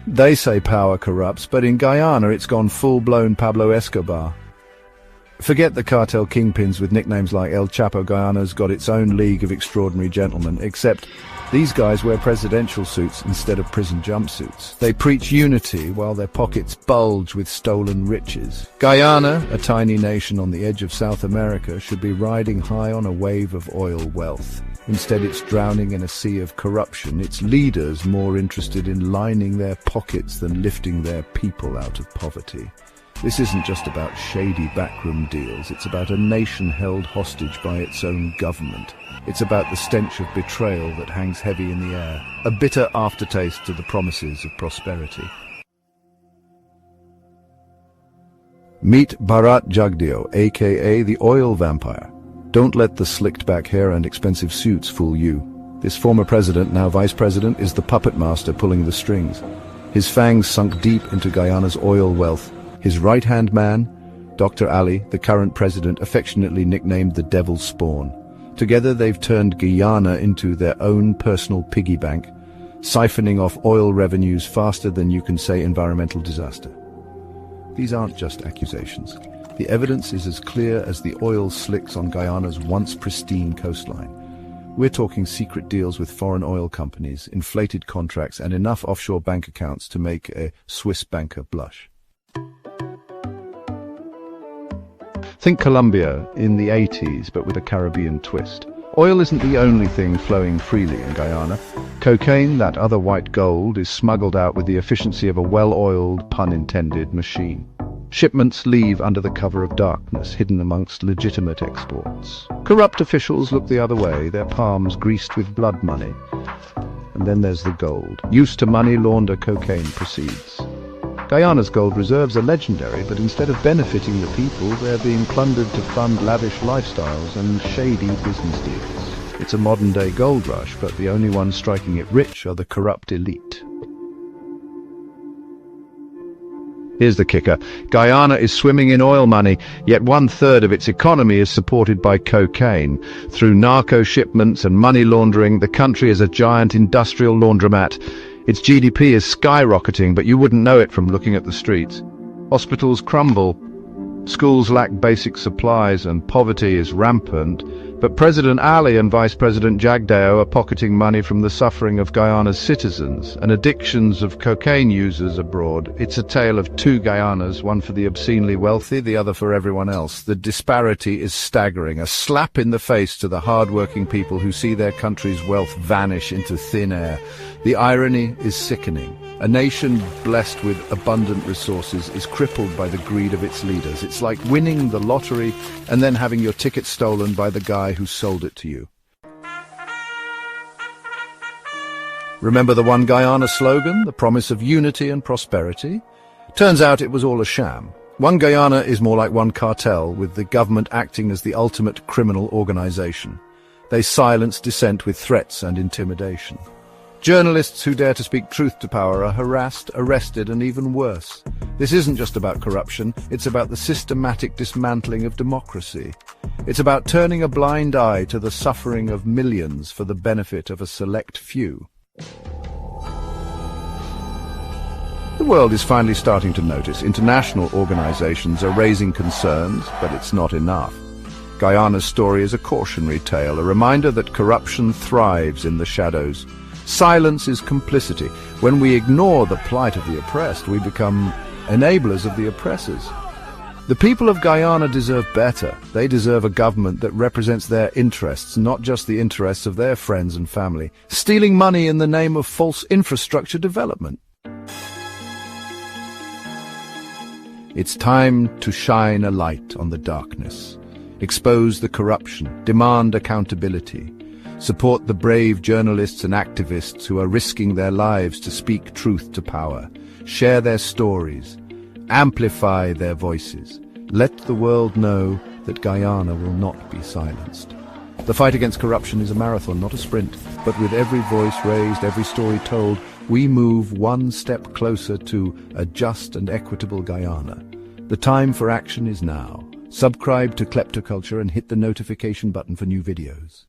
They say power corrupts, but in Guyana it's gone full-blown Pablo Escobar. Forget the cartel kingpins with nicknames like El Chapo. Guyana's got its own league of extraordinary gentlemen, except these guys wear presidential suits instead of prison jumpsuits. They preach unity while their pockets bulge with stolen riches. Guyana, a tiny nation on the edge of South America, should be riding high on a wave of oil wealth. Instead, it's drowning in a sea of corruption, its leaders more interested in lining their pockets than lifting their people out of poverty. This isn't just about shady backroom deals, it's about a nation held hostage by its own government. It's about the stench of betrayal that hangs heavy in the air, a bitter aftertaste to the promises of prosperity. Meet Bharrat Jagdeo, aka the oil vampire. Don't let the slicked-back hair and expensive suits fool you. This former president, now vice president, is the puppet master pulling the strings. His fangs sunk deep into Guyana's oil wealth. His right-hand man, Dr. Ali, the current president, affectionately nicknamed the Devil's Spawn. Together they've turned Guyana into their own personal piggy bank, siphoning off oil revenues faster than you can say environmental disaster. These aren't just accusations. The evidence is as clear as the oil slicks on Guyana's once pristine coastline. We're talking secret deals with foreign oil companies, inflated contracts, and enough offshore bank accounts to make a Swiss banker blush. Think Colombia in the 80s, but with a Caribbean twist. Oil isn't the only thing flowing freely in Guyana. Cocaine, that other white gold, is smuggled out with the efficiency of a well-oiled, pun-intended, machine. Shipments leave under the cover of darkness, hidden amongst legitimate exports. Corrupt officials look the other way, their palms greased with blood money. And then there's the gold. Used to money launder, cocaine proceeds. Guyana's gold reserves are legendary, but instead of benefiting the people, they're being plundered to fund lavish lifestyles and shady business deals. It's a modern-day gold rush, but the only ones striking it rich are the corrupt elite. Here's the kicker. Guyana is swimming in oil money, yet 1/3 of its economy is supported by cocaine. Through narco shipments and money laundering, the country is a giant industrial laundromat. Its GDP is skyrocketing, but you wouldn't know it from looking at the streets. Hospitals crumble, schools lack basic supplies, and poverty is rampant. But President Ali and Vice President Jagdeo are pocketing money from the suffering of Guyana's citizens and addictions of cocaine users abroad. It's a tale of two Guyanas, one for the obscenely wealthy, the other for everyone else. The disparity is staggering, a slap in the face to the hard-working people who see their country's wealth vanish into thin air. The irony is sickening. A nation blessed with abundant resources is crippled by the greed of its leaders. It's like winning the lottery and then having your ticket stolen by the guy who sold it to you. Remember the One Guyana slogan, the promise of unity and prosperity? Turns out it was all a sham. One Guyana is more like one cartel, with the government acting as the ultimate criminal organization. They silence dissent with threats and intimidation. Journalists who dare to speak truth to power are harassed, arrested, and even worse. This isn't just about corruption, it's about the systematic dismantling of democracy. It's about turning a blind eye to the suffering of millions for the benefit of a select few. The world is finally starting to notice. International organizations are raising concerns, but it's not enough. Guyana's story is a cautionary tale, a reminder that corruption thrives in the shadows. Silence is complicity. When we ignore the plight of the oppressed, we become enablers of the oppressors. The people of Guyana deserve better. They deserve a government that represents their interests, not just the interests of their friends and family, stealing money in the name of false infrastructure development. It's time to shine a light on the darkness, expose the corruption, demand accountability. Support the brave journalists and activists who are risking their lives to speak truth to power. Share their stories. Amplify their voices. Let the world know that Guyana will not be silenced. The fight against corruption is a marathon, not a sprint. But with every voice raised, every story told, we move one step closer to a just and equitable Guyana. The time for action is now. Subscribe to Kleptoculture and hit the notification button for new videos.